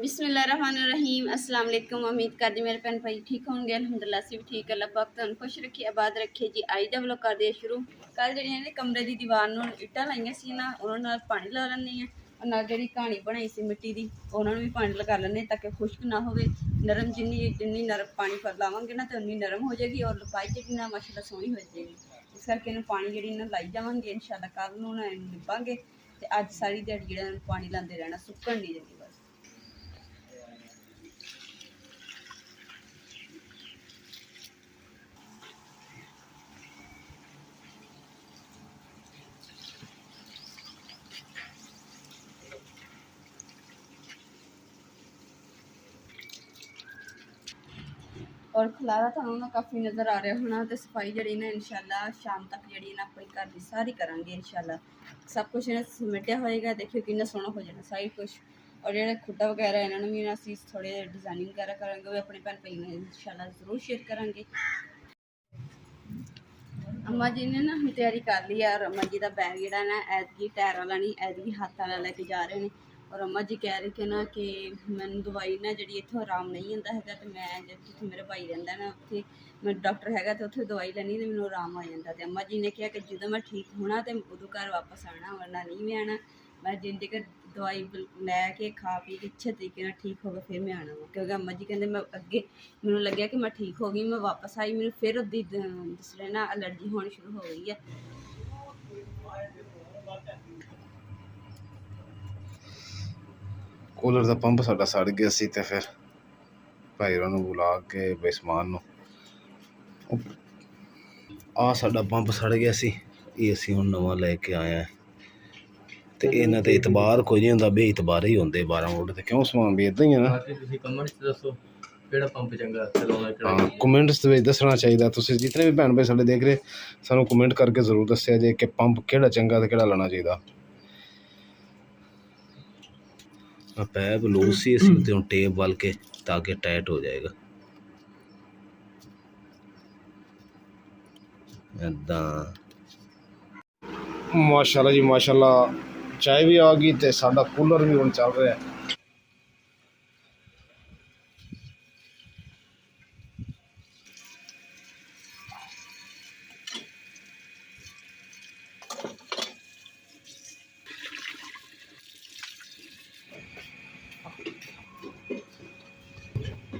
बिस्मिल्लाहिर्रहमानिर्रहीम अस्सलाम वालेकुम। उम्मीद करदी मेरे भैन भाई ठीक होंगे। अल्हम्दुलिल्लाह असीं भी ठीक। अल्लाह पाक तुहानूं खुश रखे आबाद रखे जी। अज दा व्लॉग करदे शुरू। कल जिहड़ियां ने कमरे दी दीवार नूं इट्टां लाइयां सी ना, उहनां नाल पानी ला लैंदी आं। नाल जिहड़ी कहानी बनाई सी मिट्टी दी, उहनां नूं भी पानी लगा लैंदे ताकि खुश्क ना होवे। नरम जिन्नी नरम पानी लावांगे ना तो उन्नी नरम हो जाएगी और लपाई जेह्ड़ी ना माशाअल्लाह सोहनी हो जाएगी। इस करके इहनूं पानी जिहड़ी ना लाई जावांगे। इंशाअल्लाह कल नूं ना इहनूं लिपांगे ते अज सारी दिहाड़ी जिहड़ा पानी लांदे रहना, सुक्कण नहीं देनी बस। और खलारा थानू ना काफ़ी नज़र आ रहा होना। तो सफाई जी ना इंशाल्लाह शाम तक जी ना अपने घर की सारी करांगे इंशाल्लाह। सब कुछ इन्हें समेटिया होएगा। देखियो कितना सोहना हो जाना सारी कुछ। और जो खुड्डा वगैरह इन्होंने भी असीं थोड़े डिजाइनिंग वगैरह करांगे, वो अपने भैन भाई ने इंशाल्लाह जरूर शेयर करांगे। अम्मा जी ने ना तैयारी कर ली है और अम्मा जी का बैग जोड़ा ना ऐतकी टायर वाला नहीं, ऐतकी हाथ वाला लैके जा रहे हैं। और अम्मा जी कह रहे थे ना कि मैंने दवाई ना जी इतों आराम नहीं आता है, तो मैं जिथे मेरा भाई रहा ना उत्थे मैं डॉक्टर है तो उत्थे दवाई लैनी तो मैंने आराम आ जाता। तो अम्मा जी ने कहा कि जो मैं ठीक होना तो उदों घर वापस आना, वरना नहीं मैं आना। मैं जिंदे तक दवाई लैके खा पी के अच्छे तरीके ठीक हो गए फिर मैं आना वा। क्योंकि अम्मा जी कहते मैं अगे मैंने लग्या कि मैं ठीक हो गई, मैं वापस आई, मैंने फिर उदी जिसले ना एलर्जी होनी शुरू हो गई है। कूलर का पंप साडा सड़ गया सी ते फिर भाई होरां नूं बुला के बेसमान नूं आ साडा पंप सड़ गया सी, ये असीं हुण नवां लैके आए हैं। ते इन्हां ते इतबार कोई नहीं हुंदा, बेइतबार ही हुंदे 12 वोल्ट ते। क्यों समान भी इदां ही है ना। हाँ कमेंट्स ਵਿੱਚ ਦੱਸਣਾ ਚਾਹੀਦਾ। ਤੁਸੀਂ ਜਿतਨੇ ਵੀ ਭੈਣ ਭਾਈ ਸਾਡੇ ਦੇਖ ਰਹੇ ਸਾਨੂੰ ਕਮੈਂਟ ਕਰਕੇ ਜ਼ਰੂਰ ਦੱਸਿਆ ਜੇ ਕਿ ਪੰਪ ਕਿਹੜਾ ਚੰਗਾ ਤੇ ਕਿਹੜਾ ਲਾਣਾ ਚਾਹੀਦਾ। पैप लूज सी इसी उत्ते हुण टेप वल के ताकि टाइट हो जाएगा। इदां माशाल्लाह जी माशाल्लाह, चाय भी आ गई ते साडा कूलर भी हुण चल रहा है।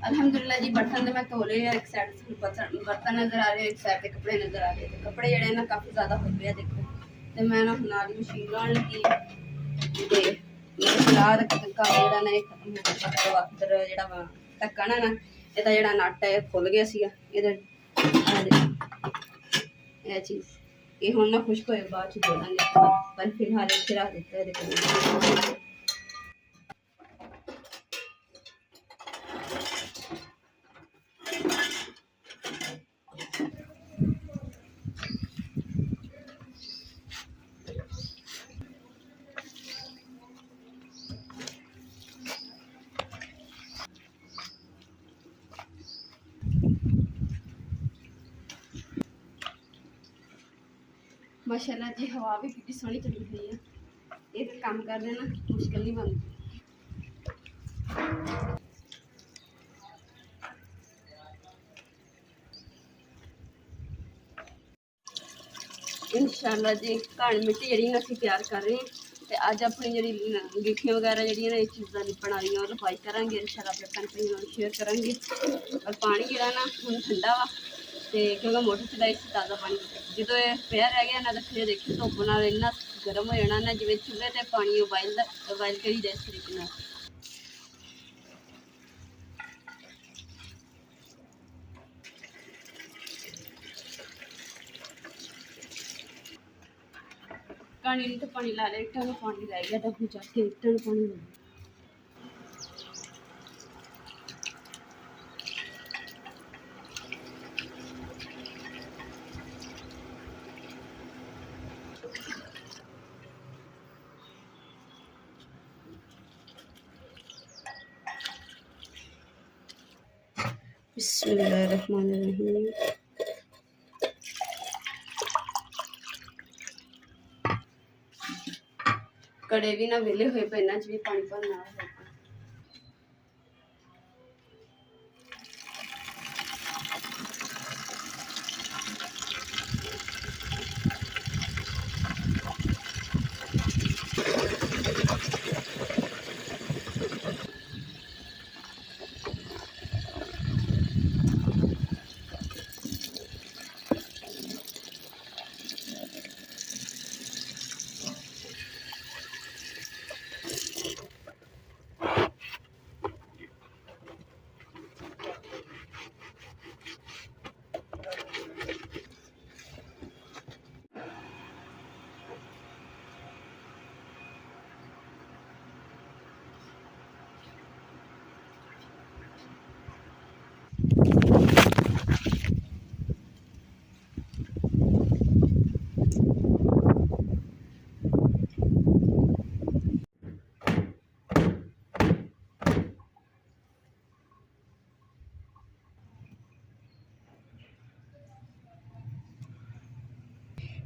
अल्हम्दुलिल्लाह जी बर्तन तो मैं धो ले। एक साइड से बर्तन नज़र आ रहे, एक साइड से कपड़े नज़र आ रहे। तो कपड़े जड़े ना काफ़ी ज़्यादा हो गए देखो। तो मैं ना नाली मशीन लाने लगी फिलहाल काम ना ये खत्म हो गया। इधर जो ढक्कन है ना, ਇਹਦਾ ਜਿਹੜਾ ਨਟ ਹੈ ਖੁੱਲ ਗਿਆ ਸੀਗਾ। ਇਹਦੇ ਇਹ ਚੀਜ਼ ਇਹ ਹੁਣ ਨਾ ਖੁਸ਼ਕ ਹੋਏ ਬਾਅਦ ਚ ਜੋੜਾਂਗੇ, ਪਰ ਫਿਲਹਾਲ ਇੱਥੇ ਰੱਖ ਦਿੱਤਾ ਇਹਦੇ ਕੋਲ। माशाल्लाह जी हवा भी कितनी सोहनी चली हुई है। ये तो काम कर देना मुश्किल नहीं बनती। इंशाल्लाह जी घाण मिट्टी जी असीं तैयार कर रहे हैं। तो अज अपनी जी गिठियां वगैरह जी इस चीज़ा की बना रही और लफाई करा इंशाल्लाह अपने भैन शेयर करेंगे। और पानी जो ना हम ठंडा वा, तो क्योंकि मोटर चलाई से ताज़ा पानी जो ये पिया रह गया ना, तो फिर देखिए धुप नाल इन्ना गर्म हो जाना ना, जिवें चूल्हे ते पानी उबाइल करी जाए इस तरीके नाल। कहानी नहीं तो पानी ला लिया, इट्टां नूं पानी रह गया तो फिर चक के इट्टां नूं पानी ला। बिस्मिल्लाहिर्रहमानिर्रहीम। कड़े भी ना वेले हुए पे इन्हां च भी पानी भरना है।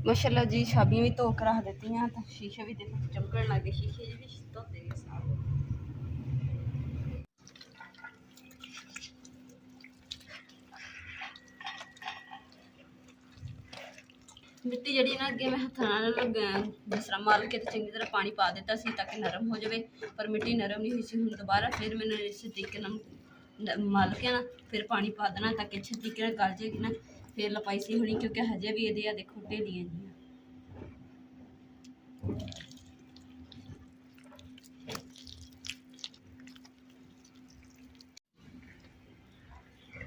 माशाल्लाह जी छाबियाँ भी धो के रख देती हैं तो शीशे भी देखो चमकने लगे शीशे भी धोते गए साफ। मिट्टी जी ना अगे मैं हथा जिस तरह मल के चंगी तरह पानी पा दिता सी ताकि नरम हो जाए पर मिट्टी नरम नहीं हुई सी। हुण दोबारा फिर मैंने इस तरीके मल के ना फिर पानी पा देना ताकि अच्छे तरीके गल जाएगी ना फिर लपाई सी होनी क्योंकि हजे भी ये देखो ढेलियां जी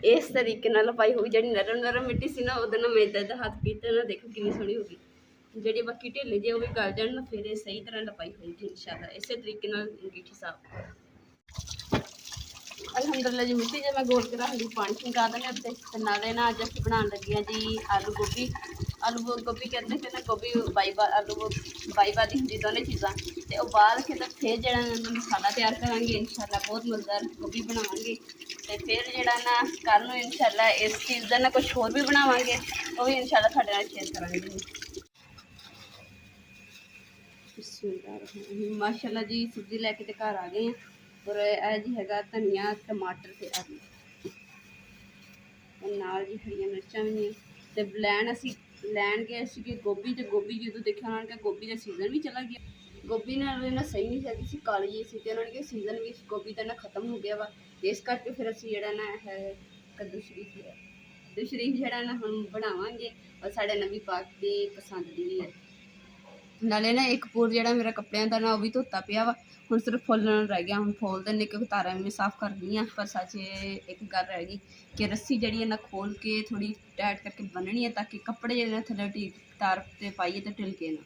इस तरीके लपाई होगी जी नरम नरम मिट्टी सी ना उधर ना मैं इधर हाथ पीते ना देखो कितनी सोहनी होगी जी बाकी ढेले जे वो भी गल जाए ना फिर सही तरह लपाई होगी इंशाल्लाह इस तरीके अंगीठी साफ। अलहमदुलिल्लाह जी मिट्टी जब मैं गोल के रख ली पानी छिंका देने उत्ते नाले ना अज असीं बनाउण लगे हां जी आलू गोभी कहते हैं ना गोभी आलू बाईबादी होंगी दोनों चीज़ां तो उबाल के तो फिर जो मसाला तैयार करांगे इंशाल्लाह बहुत मज़ेदार गोभी बनावांगे तो फिर जो ना कल नूं इंशाल्लाह इस चीज़ का ना कुछ होर भी बनावांगे वो भी इंशाल्लाह तुहाडे नाल शेयर करांगे। माशाल्लाह जी सब्जी लैके तो घर आ गए हैं और यह जी है धनिया टमाटर से आलू नाल जी हरिया मिर्चा भी नहीं तो लैन असी लैन गए कि गोभी तो गोभी जो देखा उन्होंने कहा गोभी का सीजन भी चला गया गोभी ना सही नहीं सकती सी काली जी सी उन्होंने कहा सीजन भी गोभी का ना खत्म हो गया वा इस करके फिर असी जो ना है कद्दू शरीफ जो ना हम बनावांगे और साढ़े नवी पाक की पसंद की है नाले ना एक पूर जो मेरा कपड़िया का ना वो भी धोता पिया वा हुण सिर्फ फुल्लण रह गया हूँ फुल देने के तारा मैं साफ कर दी पर सच एक गल रह गई कि रस्सी जी ना खोल के थोड़ी टाइट करके बननी है ताकि कपड़े जो थले तार पर पाइए तो ढिलके ना।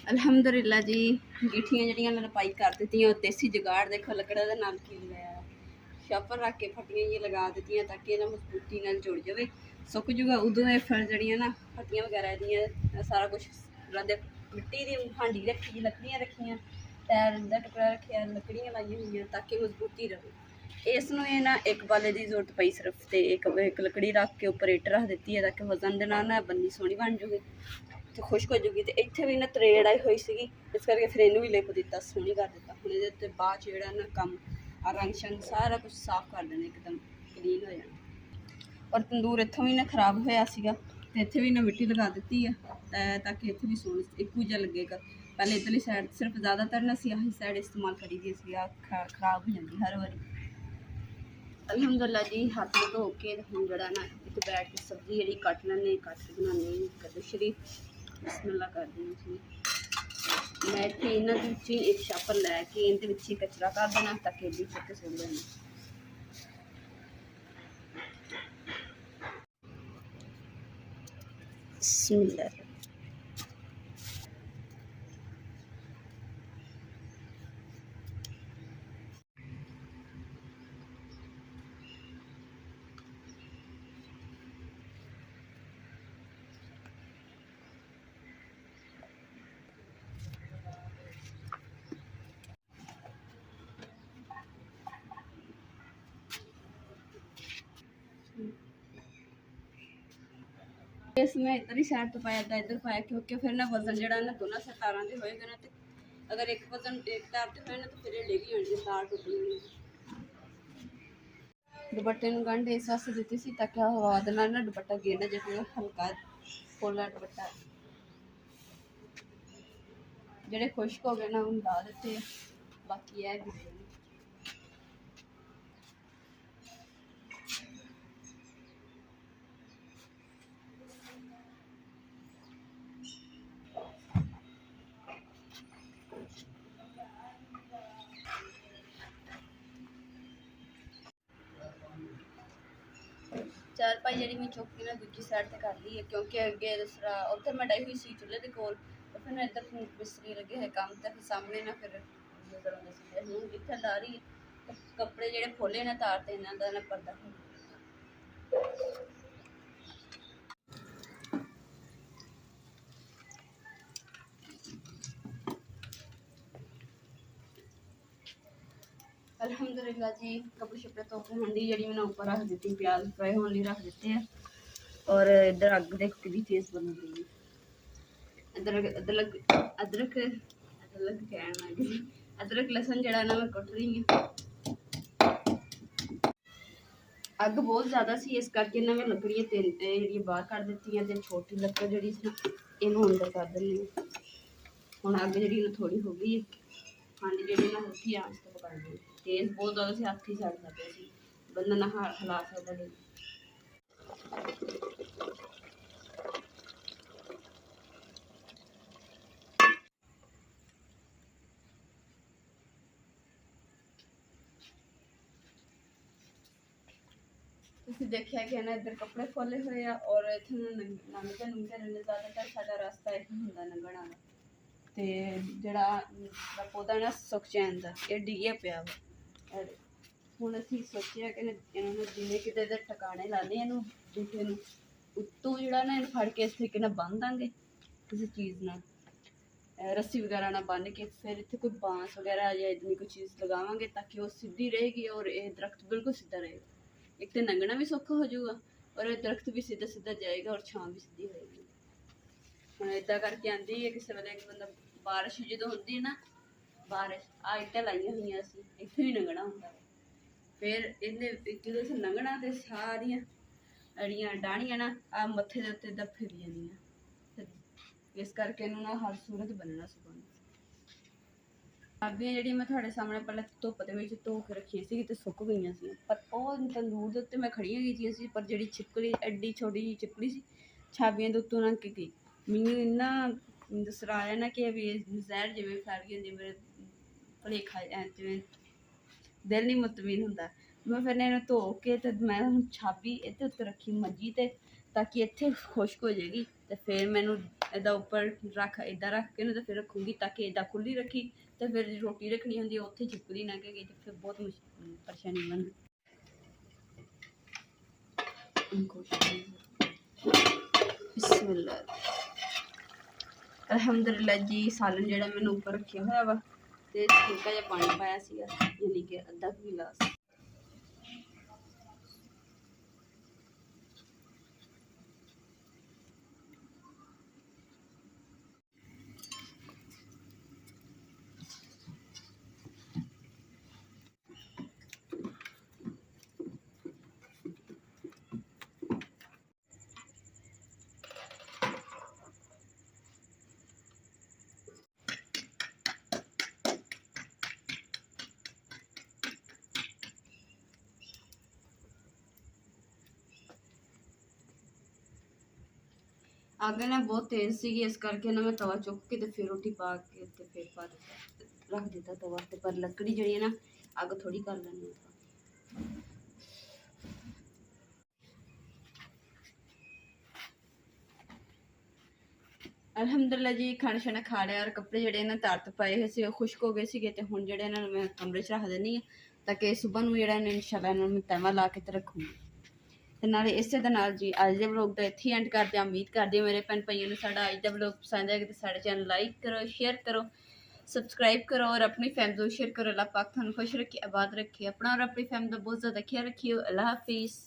अलहमदुलिल्लाह जी अंगीठियां जड़ियां लपाई कर दी देसी जुगाड़ देखो लकड़ा के नाल की लगाया शापर रख के फटियां जी लगा दी ताकि मजबूती नाल जुड़ जाए सुक जूगा उदों फिर जड़ियां ना फटियां वगैरह दियां सारा कुछ मिट्टी की हांडी रखी लकड़ियां रखियां टैर का टुकड़ा रखा लकड़ियां लाई हुई ताकि मजबूती रहे इसनों ये ना एक बाले की जरूरत पई सिर्फ तो एक लकड़ी रख के उपर इट रख दी है ताकि वजन के नाल ना बन्नी सोहनी बन जूगी तो खुश्क हो जूगी तो इत्थे भी ना तरेड़ आई हुई सी इस करके फिर इनू भी लिप दिता सोहनी कर दिता हुण इहदे बाद जो ना कम रंग शंग सारा कुछ साफ कर देना एकदम क्लीन हो जाना और तंदूर इत्थों भी ना खराब होया सीगा तो इत्थे भी ना मिट्टी लगा दी है ताकि इत्थे भी सोहनी एक दूजा लगेगा पहले इधरली साइड सिर्फ ज़्यादातर ना असीं आही साइड इस्तेमाल करी दी खराब हो जाती हर बारी। अलहमदुलिल्लाह जी हाथ धो के हुण जड़ा ना इत्थे बैठ के सब्जी जी कट लैने कट के बनाने कद्दू शरीफ बिस्मिल्लाह कर दी मैं इत्थे इन्हां दे विच एक छापर लैके इहदे विच ही कचरा कर देना ताकि इहदी चुक सुट देना। बिस्मिल्लाह इसमें इधर ही साइड तो पाया था इधर पाया क्योंकि फिर ना वजन जड़ा ना दोनों तारा के होएगा ना तो अगर एक वजन एक तार से होए ना तो फिर डिग जानी तार टुटनी होनी। दुपट्टे में गंढ इस वास्ते दी सी ताकि हवा दे नाल ना दुपट्टा गिर ना जाए हल्का पोला दुपट्टा जेडे खुश्क हो गए ना उन ला देते बाकी है चार पाई जी मैं चौकी ना दूजी साइड से कर ली है क्योंकि अगे दूसरा उधर मैं डाई हुई सी चूल्हे के कोल फिर मैं इधर मिस्त्री लगे है काम तो सामने ना फिर हूँ जिथे ला रही है कपड़े जेडे खोले ना तार तो इन्हों का ना पर्दा अलहमदुलिल्लाह जी कपड़े शपड़े धो के हंडी जी मैंने उपर रख दी प्याज फ्राई होने रख दिते हैं और इधर अग देख कितनी तेज बन रही है। अदरक अदरक अदरक अदरक कहना लगी अदरक लहसुन जड़ा ना मैं कुट रही हूँ। अग बहुत ज़्यादा सी इस करके ना मैं लकड़ियाँ तीन जी बाहर कर दी हैं, छोटी लकड़ जी इनू अंदर कर देनी। हुण अग जी थोड़ी हो गई हांडी जी ना हल्की आंच तो पका दी। तेज बहुत ज़्यादा से हाथ ही सड़ जाते सी, बंदा ना हिला सकता नहीं। ਤੁਸੀਂ ਦੇਖਿਆ ਕਿ ਨਾ ਇੱਧਰ ਕੱਪੜੇ ਫੋਲੇ ਹੋਏ ਆ ਔਰ ਇੱਥੇ ਨੰਗੇ ਰਹਿੰਦੇ ਜ਼ਿਆਦਾਤਰ ਸਾਡਾ ਰਸਤਾ ਇਹ ਹੁੰਦਾ ਲੰਘਣ ਵਾਲਾ ਤੇ ਜਿਹੜਾ ਪੌਦਾ ਨਾ ਸੁੱਕ ਜਾਂਦਾ ਇਹ ਡਿੱਗਿਆ ਪਿਆ ਵਾ। ਹੁਣ ਅਸੀਂ ਸੋਚਿਆ ਕਿ ਇਹਨਾਂ ਨੂੰ ਜਿਵੇਂ ਕਿਤੇ ਦੇ ਟਿਕਾਣੇ ਲਾਣੇ ਇਹਨੂੰ ਬੂਟੇ ਨੂੰ ਉੱਤੋਂ ਜਿਹੜਾ ਨਾ ਇਹਨੂੰ ਫੜ ਕੇ ਇਸ ਤਰੀਕੇ ਨਾਲ ਬੰਨ੍ਹ ਦਾਂਗੇ ਕਿਸੇ ਚੀਜ਼ ਨਾਲ, ਰੱਸੀ ਵਗੈਰਾ ਨਾਲ ਬੰਨ੍ਹ ਕੇ ਫਿਰ ਇੱਥੇ ਕੋਈ ਬਾਂਸ ਵਗੈਰਾ ਜਾਂ ਇਤਨੀ ਕੋਈ ਚੀਜ਼ ਲਗਾਵਾਂਗੇ ਤਾਂ ਕਿ ਉਹ ਸਿੱਧੀ ਰਹੇਗੀ ਔਰ ਇਹ ਦਰਖਤ ਬਿਲਕੁਲ ਸਿੱਧਾ ਰਹੇਗਾ। एक तो लंघना भी सौखा हो जाऊगा और दरख्त भी सीधा सीधा जाएगा और छां भी सीधी होएगी। हम इदा करके आती है किसी वेले बंदा बारिश जो होती है ना बारिश आ इट्टां लाइया हुई इत्थों ही लंघना होंगे फिर इन्हें जो लंघना तो सारिया अड़ियाँ डाहनियां ना आ मत्थे के उत्ते इदा फिर जानियां, इस करके इन्हूं ना हर सूरत बनना सुखाना। चाबियां जी मैं थोड़े सामने पहले धुप के धो के रखी सी तो सुक गई सी, पर वह तंदूर के उत्ते मैं खड़िया गई पर जी छिपकली एड्डी छोटी जी छिपकली सी छाबियां के उत्तों लंघ के गई। मैनू इन्ना दसरा आया ना कि भी जहर जिमें फैल गई होंगी मेरे भलेखा जिमें दिल नहीं मुतमीन होंदा। मैं फिर इन्हूं धो के तो मैं हुण छाबी इहदे उत्ते रखी मंजी ते ताकि इत्थे खुश्क हो जाएगी तो फिर मैनू इदा उपर रख इदा रख के तो फिर रखूँगी ताकि इदा खुली रखी तो फिर रोटी रखनी होंगी उत्थे चिपकली ना गई तो फिर बहुत परेशानी बन। बिस्मिल्लाह अल्हम्दुलिल्लाह जी सालन जिहड़ा मैंने उपर रखा हुआ वा ते हल्का जिहा पानी पाया सीगा यानी कि अद्धा गिलास। अग ना बहुत तेज सी इस करके ना मैं तवा चुक के फिर रोटी पा के फिर पा दिता रख दिता तवा ते पर लकड़ी जी है ना अग थोड़ी कर लैनी। अल्हम्दुलिल्लाह जी खाना शाना खा लिया और कपड़े जड़े ना तार पाए हुए थे खुश्क हो गए थे तो हुण जड़े इन्हां नूं मैं कमरे च रख देनी ताकि सुबह नूं जड़ा इंशाअल्लाह इन्हां नूं तवा ला के ते रखूँगी। ਤੇ ਨਾਲੇ ਇਸੇ ਦੇ ਨਾਲ ਜੀ ਅੱਜ ਦੇ ਵਲੋਗ ਦਾ ਇੱਥੇ ਐਂਡ ਕਰਦੇ ਹਾਂ। ਉਮੀਦ ਕਰਦੇ ਹਾਂ ਮੇਰੇ ਭੈਣ ਭਾਈਆਂ ਨੂੰ ਸਾਡਾ ਅੱਜ ਦਾ ਵਲੋਗ ਪਸੰਦ ਆਏਗਾ ਤੇ ਸਾਡੇ ਚੈਨਲ ਲਾਈਕ ਕਰੋ, ਸ਼ੇਅਰ ਕਰੋ, ਸਬਸਕ੍ਰਾਈਬ ਕਰੋ और अपनी फैमिली को शेयर करो। अल्लाह पाक थानू खुश रखे, आबाद रखे, अपना और अपनी फैमिली का बहुत ज़्यादा ख्याल रखियो। अल्लाह हाफिज़।